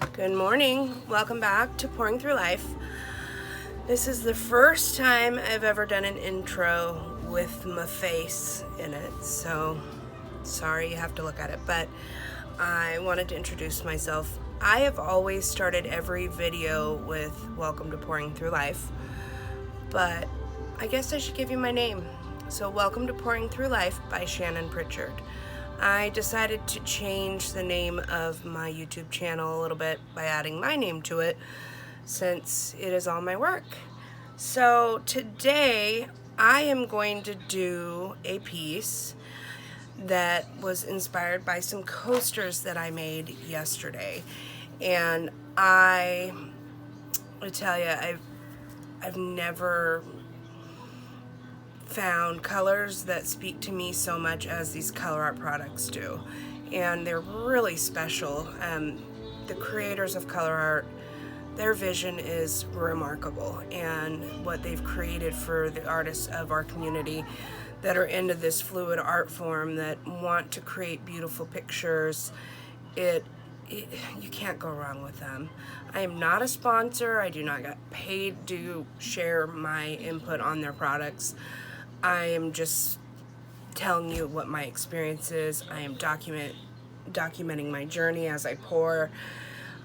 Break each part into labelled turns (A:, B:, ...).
A: Good morning. Welcome back to Pouring Through Life. This is the first time I've ever done an intro with my face in it, so sorry you have to look at it, but I wanted to introduce myself. I have always started every video with Welcome to Pouring Through Life, but I guess I should give you my name. So Welcome to Pouring Through Life by Shannon Pritchard. I decided to change the name of my YouTube channel a little bit by adding my name to it since it is all my work. So today I am going to do a piece that was inspired by some coasters that I made yesterday. And I tell you, I've never found colors that speak to me so much as these ColourArte products do, and they're really special. The creators of ColourArte, their vision is remarkable, and what they've created for the artists of our community that are into this fluid art form, that want to create beautiful pictures, you can't go wrong with them. I am not a sponsor. I do not get paid to share my input on their products. I am just telling you what my experience is. I am documenting my journey as I pour.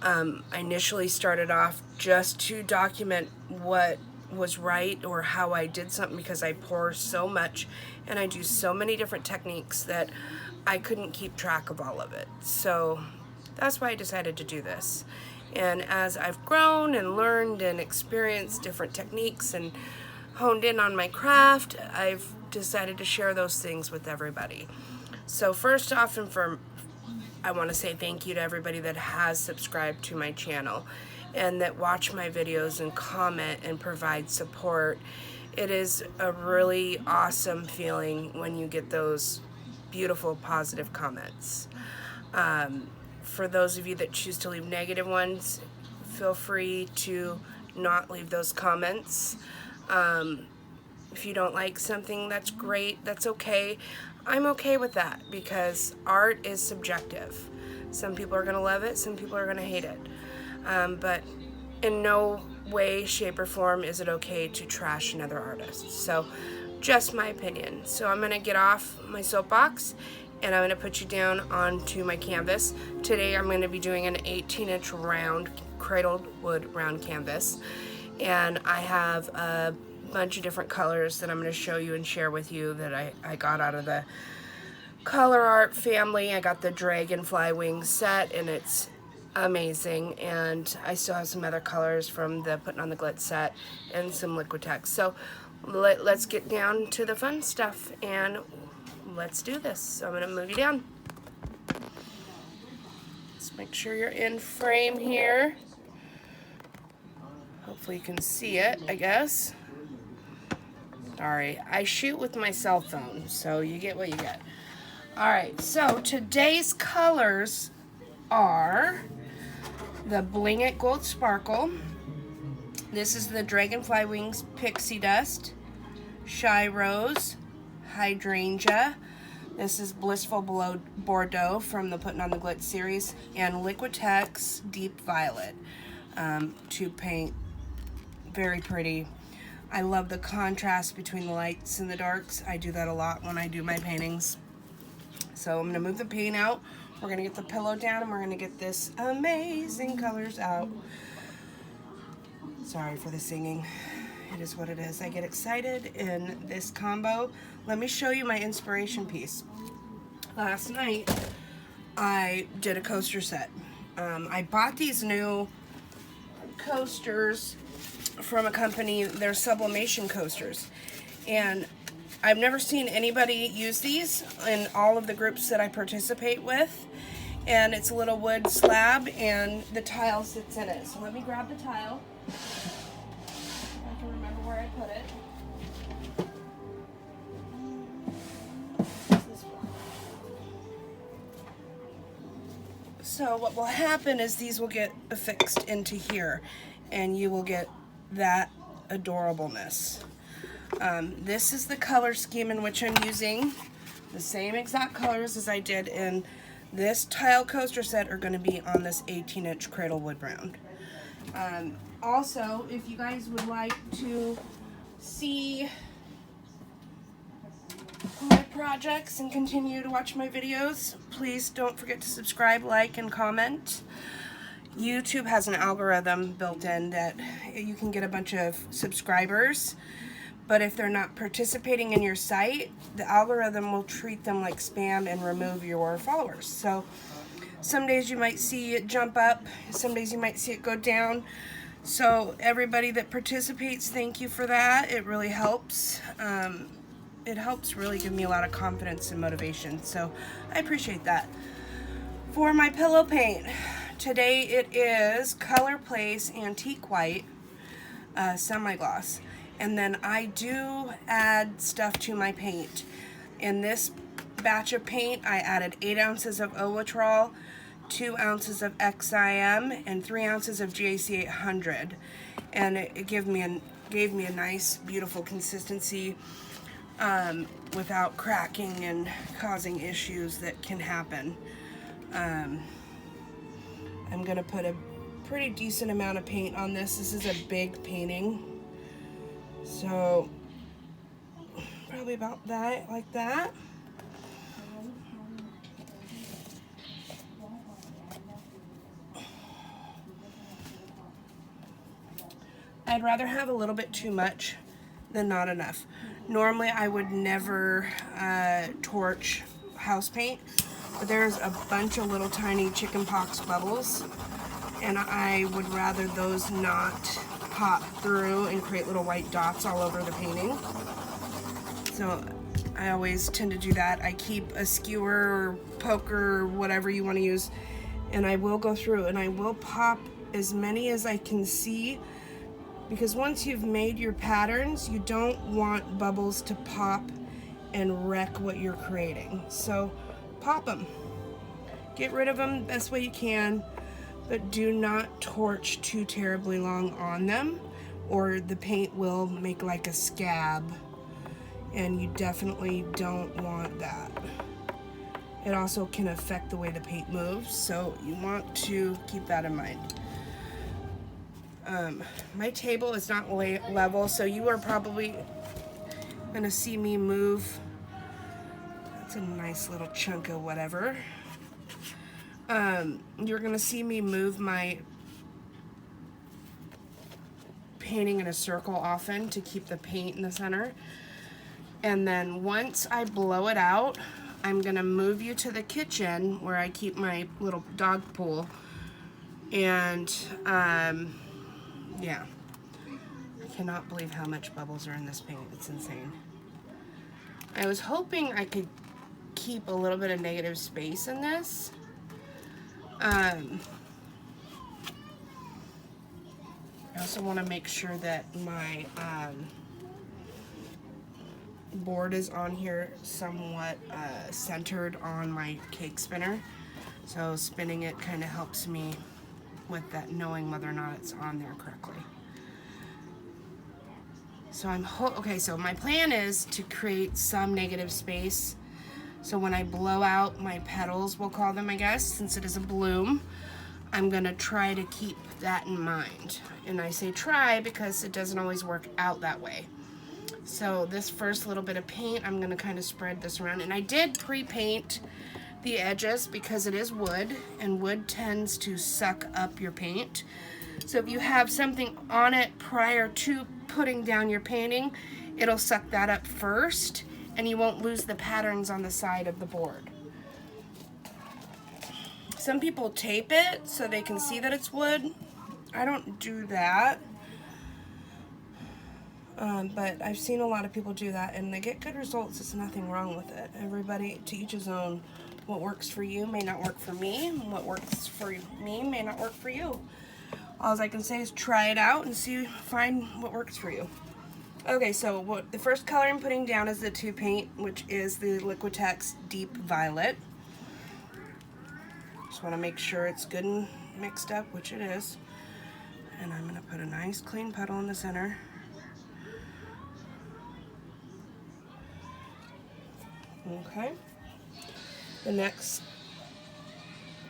A: I initially started off just to document what was right or how I did something, because I pour so much and I do so many different techniques that I couldn't keep track of all of it. So that's why I decided to do this. And as I've grown and learned and experienced different techniques and honed in on my craft, I've decided to share those things with everybody. So first off, I want to say thank you to everybody that has subscribed to my channel and that watch my videos and comment and provide support. It is a really awesome feeling when you get those beautiful positive comments. For those of you that choose to leave negative ones, feel free to not leave those comments. If you don't like something, that's great, that's okay. I'm okay with that, because art is subjective. Some people are going to love it, some people are going to hate it. But in no way, shape, or form is it okay to trash another artist. So, just my opinion. So I'm going to get off my soapbox and I'm going to put you down onto my canvas. Today I'm going to be doing an 18-inch round, cradled wood round canvas. And I have a bunch of different colors that I'm going to show you and share with you that I got out of the ColourArte family. I got the Dragonfly wings set, and it's amazing. And I still have some other colors from the Putting on the Glitz set and some Liquitex. So let's get down to the fun stuff and let's do this. So I'm going to move you down. Let's make sure you're in frame here. Hopefully you can see it, I guess. Sorry, I shoot with my cell phone, so you get what you get. Alright, so today's colors are the Bling It Gold Sparkle. This is the Dragonfly Wings Pixie Dust, Shy Rose, Hydrangea. This is Blissful Bordeaux from the Putting on the Glitz series, and Liquitex Deep Violet to paint. Very pretty. I love the contrast between the lights and the darks. I do that a lot when I do my paintings. So I'm going to move the paint out. We're going to get the pillow down and we're going to get this amazing colors out. Sorry for the singing. It is what it is. I get excited in this combo. Let me show you my inspiration piece. Last night I did a coaster set. I bought these new coasters from a company. They're sublimation coasters, and I've never seen anybody use these in all of the groups that I participate with. And it's a little wood slab and the tile sits in it. So let me grab the tile. I can remember where I put it. So what will happen is these will get affixed into here and you will get that adorableness. This is the color scheme in which I'm using the same exact colors as I did in this tile coaster set are going to be on this 18-inch cradle wood round. Also, if you guys would like to see my projects and continue to watch my videos, please don't forget to subscribe, like, and comment. YouTube has an algorithm built in that you can get a bunch of subscribers, but if they're not participating in your site, the algorithm will treat them like spam and remove your followers. So some days you might see it jump up, some days you might see it go down. So everybody that participates, thank you for that. It really helps. It helps really give me a lot of confidence and motivation. So I appreciate that. For my pillow paint, today it is Color Place Antique White Semi-Gloss. And then I do add stuff to my paint. In this batch of paint, I added 8 ounces of owetrol, 2 ounces of XIM, and 3 ounces of GAC 800. And it gave me a nice, beautiful consistency without cracking and causing issues that can happen. I'm going to put a pretty decent amount of paint on this. This is a big painting. So, probably about that, like that. I'd rather have a little bit too much than not enough. Normally I would never torch house paint, but there's a bunch of little tiny chickenpox bubbles, and I would rather those not pop through and create little white dots all over the painting. So I always tend to do that. I keep a skewer or poker or whatever you want to use, and I will go through and I will pop as many as I can see, because once you've made your patterns, you don't want bubbles to pop and wreck what you're creating. So pop them. Get rid of them the best way you can, but do not torch too terribly long on them, or the paint will make like a scab, and you definitely don't want that. It also can affect the way the paint moves, so you want to keep that in mind. My table is not level, so you are probably gonna see me move. That's a nice little chunk of whatever. You're gonna see me move my painting in a circle often to keep the paint in the center. And then once I blow it out, I'm gonna move you to the kitchen where I keep my little dog pool. And yeah, I cannot believe how much bubbles are in this paint. It's insane. I was hoping I could keep a little bit of negative space in this. I also want to make sure that my board is on here somewhat centered on my cake spinner. So spinning it kind of helps me with that, knowing whether or not it's on there correctly. So okay, so my plan is to create some negative space. So when I blow out my petals, we'll call them, I guess, since it is a bloom, I'm gonna try to keep that in mind. And I say try because it doesn't always work out that way. So this first little bit of paint, I'm gonna kind of spread this around. And I did pre-paint the edges because it is wood, and wood tends to suck up your paint. So if you have something on it prior to putting down your painting, it'll suck that up first, and you won't lose the patterns on the side of the board. Some people tape it so they can see that it's wood. I don't do that. But I've seen a lot of people do that, and they get good results. There's nothing wrong with it. Everybody, to each his own. What works for you may not work for me. What works for me may not work for you. All I can say is try it out and find what works for you. Okay, so the first color I'm putting down is the tube paint, which is the Liquitex Deep Violet. Just want to make sure it's good and mixed up, which it is. And I'm going to put a nice clean petal in the center. Okay. The next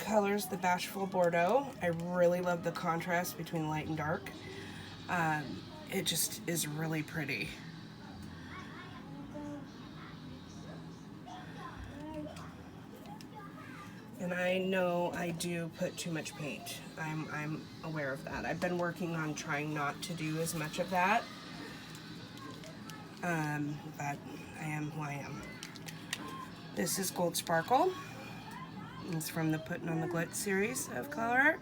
A: color is the Bashful Bordeaux. I really love the contrast between light and dark. It just is really pretty. And I know I do put too much paint. I'm aware of that. I've been working on trying not to do as much of that. But I am who I am. This is Gold Sparkle. It's from the Putting on the Glitz series of ColourArte.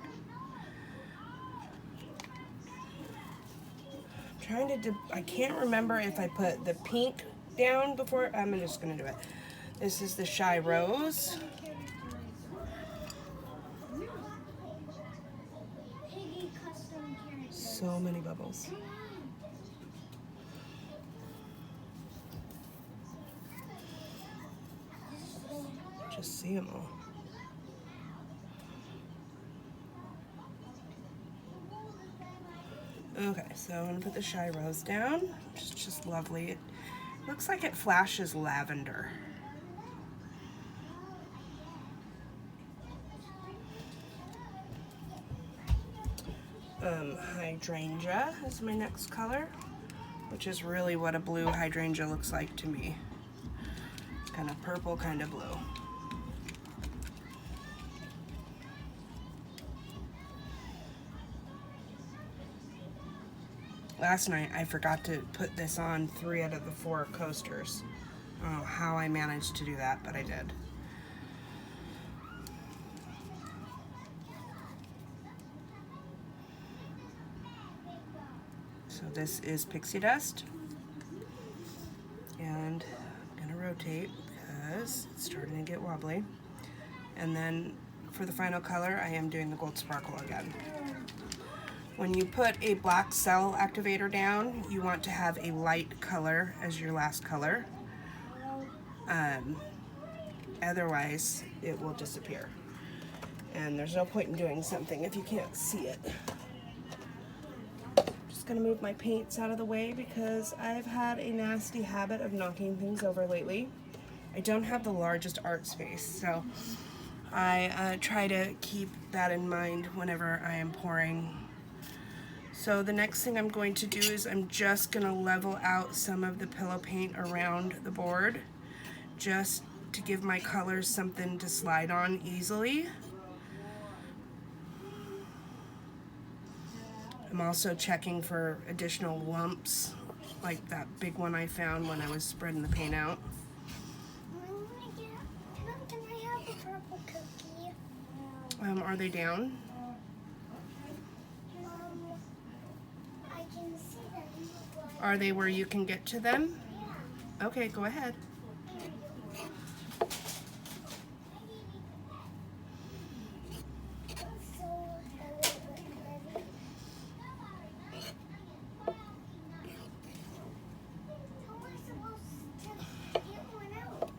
A: I can't remember if I put the pink down before. I'm just gonna do it. This is the Shy Rose. So many bubbles. Just see them all. Okay, so I'm gonna put the Shy Rose down, which is just lovely. It looks like it flashes lavender. Hydrangea is my next color, which is really what a blue hydrangea looks like to me. Kind of purple, kind of blue. Last night I forgot to put this on 3 out of the 4 coasters. I don't know how I managed to do that, but I did. So this is Pixie Dust. And I'm gonna rotate because it's starting to get wobbly. And then for the final color, I am doing the Gold Sparkle again. When you put a black cell activator down, you want to have a light color as your last color. Otherwise, it will disappear. And there's no point in doing something if you can't see it. Just gonna move my paints out of the way because I've had a nasty habit of knocking things over lately. I don't have the largest art space, so I try to keep that in mind whenever I am pouring. So the next thing I'm going to do is I'm just going to level out some of the pillow paint around the board just to give my colors something to slide on easily. I'm also checking for additional lumps, like that big one I found when I was spreading the paint out.
B: Can I have a purple cookie?
A: Are they down? Are they where you can get to them?
B: Yeah.
A: Okay, go ahead.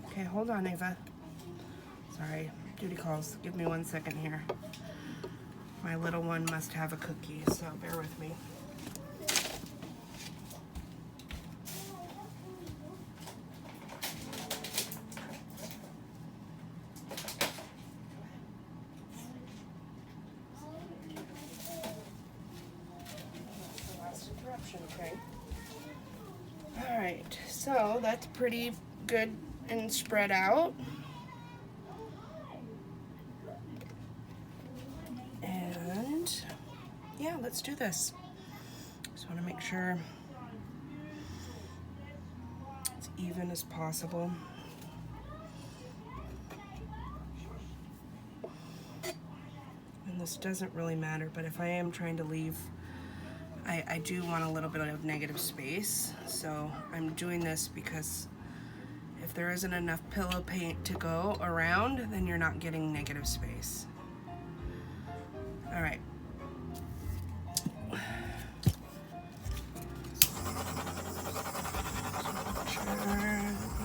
A: Okay, hold on, Ava. Sorry, duty calls. Give me 1 second here. My little one must have a cookie, so bear with me. Okay. All right, so that's pretty good and spread out. And yeah, let's do this. Just want to make sure it's even as possible. And this doesn't really matter, but if I am trying to leave, I do want a little bit of negative space, so I'm doing this because if there isn't enough pillow paint to go around, then you're not getting negative space. All right.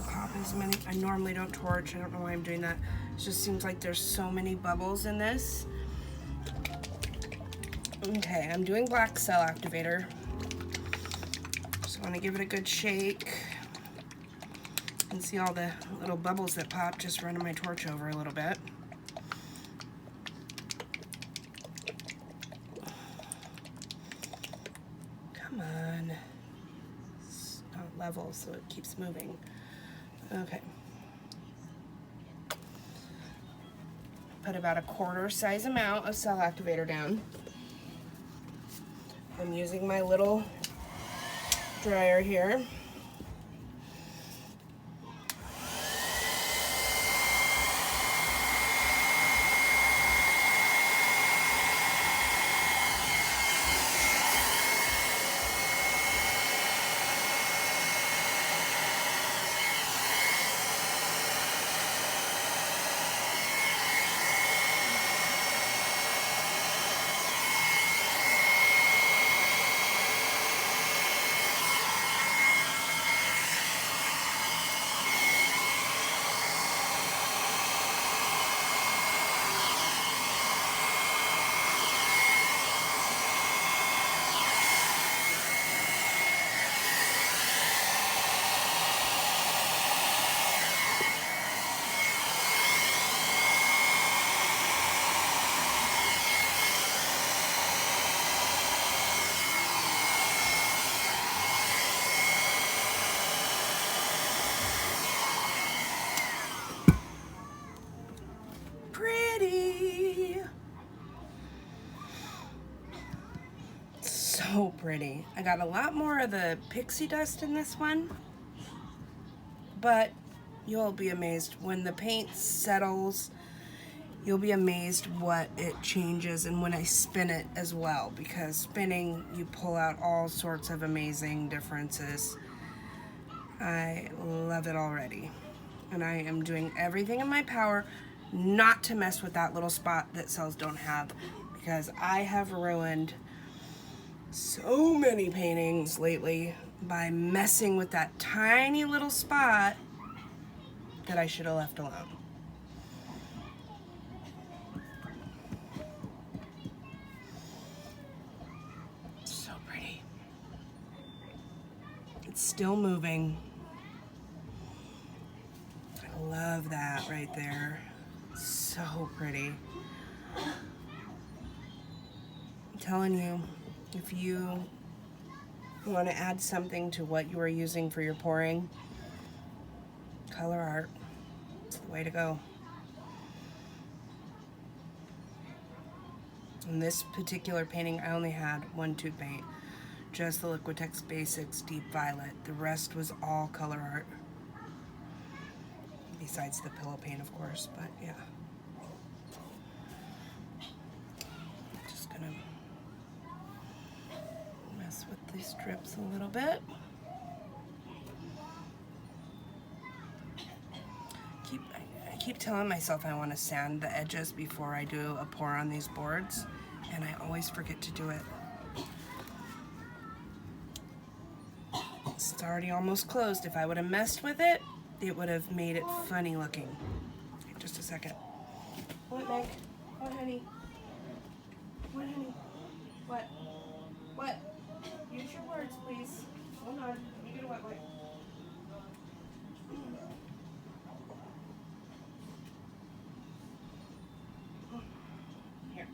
A: Pop as many. I normally don't torch. I don't know why I'm doing that. It just seems like there's so many bubbles in this. Okay, I'm doing black cell activator. Just want to give it a good shake. And see all the little bubbles that pop, just running my torch over a little bit. level so it keeps moving. Okay. Put about a quarter size amount of cell activator down. I'm using my little dryer here. So pretty. I got a lot more of the Pixie Dust in this one, but you'll be amazed when the paint settles. You'll be amazed what it changes, and when I spin it as well, because spinning you pull out all sorts of amazing differences. I love it already, and I am doing everything in my power not to mess with that little spot that cells don't have, because I have ruined so many paintings lately by messing with that tiny little spot that I should have left alone. So pretty. It's still moving. I love that right there. So pretty. I'm telling you, if you want to add something to what you are using for your pouring, ColourArte is the way to go. In this particular painting, I only had one tube paint, just the Liquitex Basics Deep Violet. The rest was all ColourArte, besides the pillow paint, of course, but yeah. Just gonna mess with these strips a little bit. I keep telling myself I want to sand the edges before I do a pour on these boards, and I always forget to do it. It's already almost closed. If I would have messed with it, it would have made it funny looking. Just a second. What, Meg? What, honey? What, honey? What? What? Use your words, please. Hold on. Let me get a wet wipe. Here.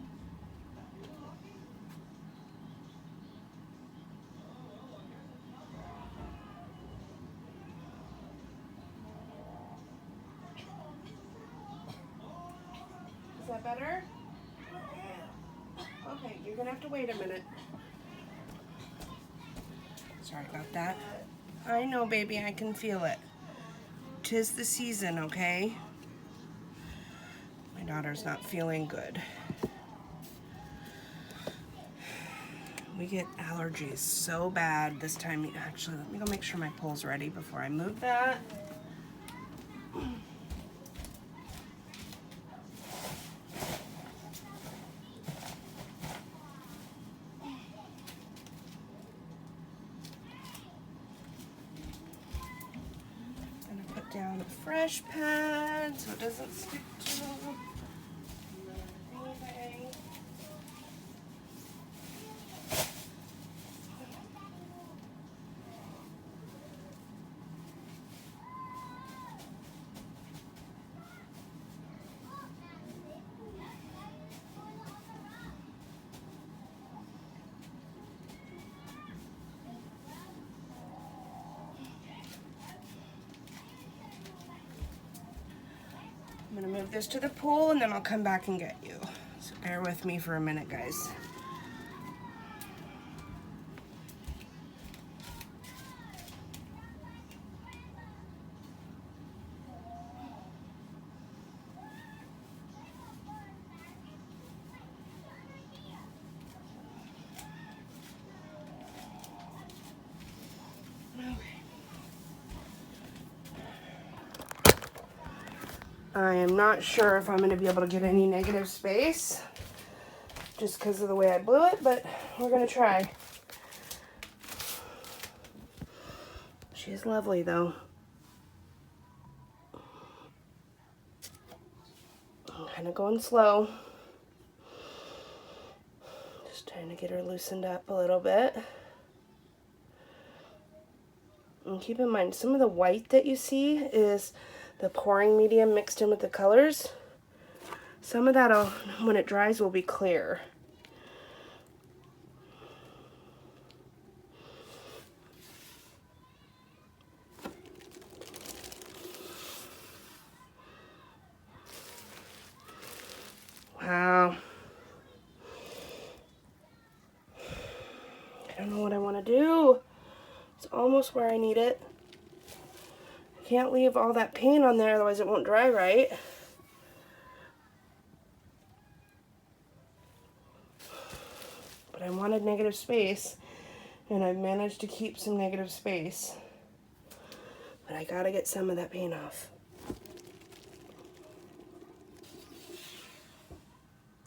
A: Is that better? Okay, you're gonna have to wait a minute. Sorry about that. I know, baby, I can feel it. 'Tis the season, okay? My daughter's not feeling good. We get allergies so bad this time. Actually, let me go make sure my pole's ready before I move that. Down a fresh pad so it doesn't stick to anything. I'm gonna move this to the pool and then I'll come back and get you. So bear with me for a minute, guys. I am not sure if I'm going to be able to get any negative space just because of the way I blew it, but we're going to try. She's lovely though. I'm kind of going slow. Just trying to get her loosened up a little bit. And keep in mind, some of the white that you see is the pouring medium mixed in with the colors. Some of that, when it dries, will be clear. Wow. I don't know what I want to do. It's almost where I need it. I can't leave all that paint on there, otherwise it won't dry right. But I wanted negative space, and I've managed to keep some negative space. But I gotta get some of that paint off.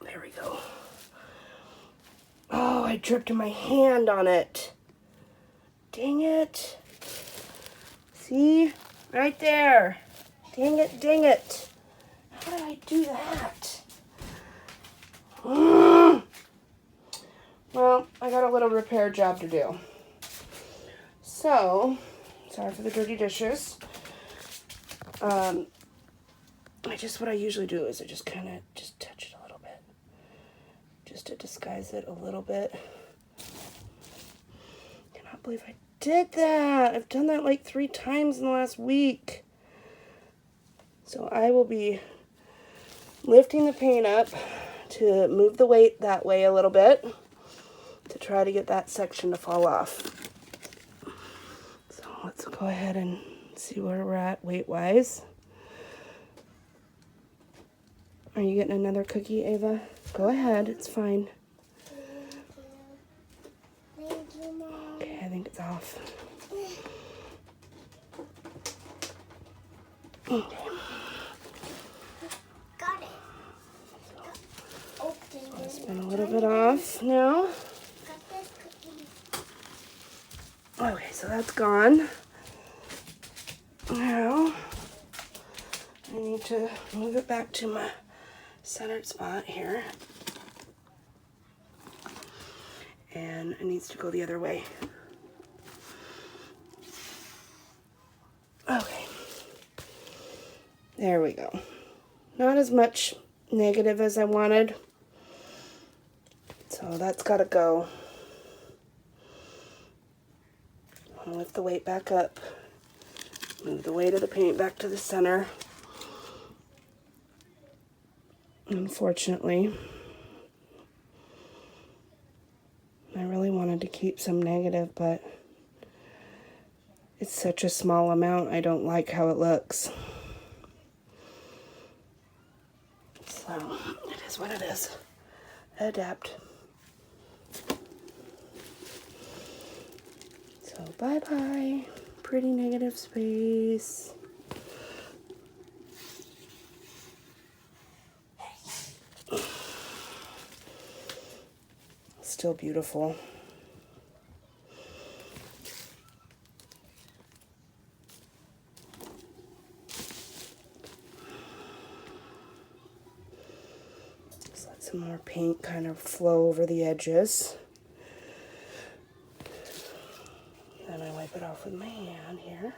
A: There we go. Oh, I dripped my hand on it. Dang it. See? Right there. Dang it, dang it. How did I do that? Well, I got a little repair job to do. So, sorry for the dirty dishes. What I usually do is I just kind of just touch it a little bit. Just to disguise it a little bit. Cannot believe I did that. I've done that like 3 times in the last week. So I will be lifting the paint up to move the weight that way a little bit to try to get that section to fall off. So let's go ahead and see where we're at weight-wise. Are you getting another cookie, Ava? Go ahead, it's fine.
B: Thank you, Mom.
A: Okay, I think it's off. Okay.
B: Got it. Okay.
A: Spin a little bit off now.
B: Got this cookie.
A: Okay, so that's gone. Now, I need to move it back to my centered spot here. And it needs to go the other way. Okay. There we go. Not as much negative as I wanted. So that's got to go. I'll lift the weight back up. Move the weight of the paint back to the center. Unfortunately, I really wanted to keep some negative, but it's such a small amount, I don't like how it looks. So, it is what it is. Adapt. So, bye-bye. Pretty negative space. Still beautiful. Just let some more paint kind of flow over the edges. Then I wipe it off with my hand here.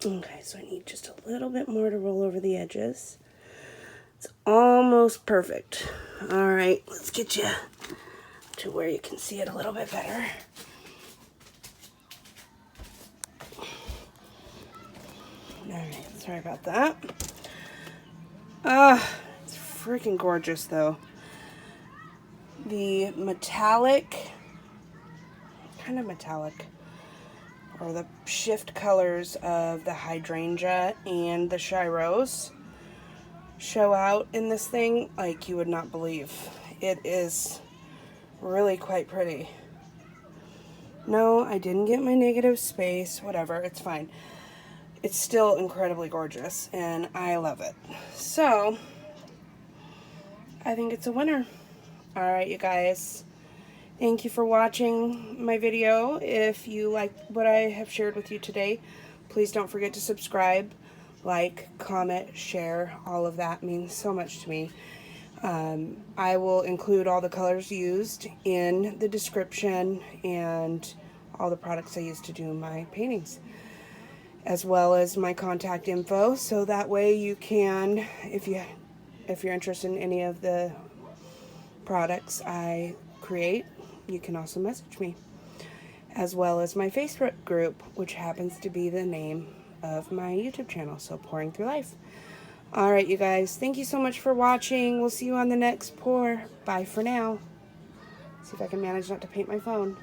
A: Okay, so I need just a little bit more to roll over the edges. It's almost perfect. All right, let's get you to where you can see it a little bit better. Alright, sorry about that. It's freaking gorgeous though. The metallic, kind of metallic, or the shift colors of the Hydrangea and the Shy Rose show out in this thing like you would not believe. It is really quite pretty. No, I didn't get my negative space, whatever, it's fine. It's still incredibly gorgeous and I love it. So, I think it's a winner. Alright, you guys. Thank you for watching my video. If you like what I have shared with you today, please don't forget to subscribe, like, comment, share. All of that means so much to me. I will include all the colors used in the description and all the products I use to do my paintings, as well as my contact info, so that way you can, if you're interested in any of the products I create, you can also message me, as well as my Facebook group, which happens to be the name of my YouTube channel, so Pouring Through Life. Alright, you guys, thank you so much for watching. We'll see you on the next pour. Bye for now. See if I can manage not to paint my phone.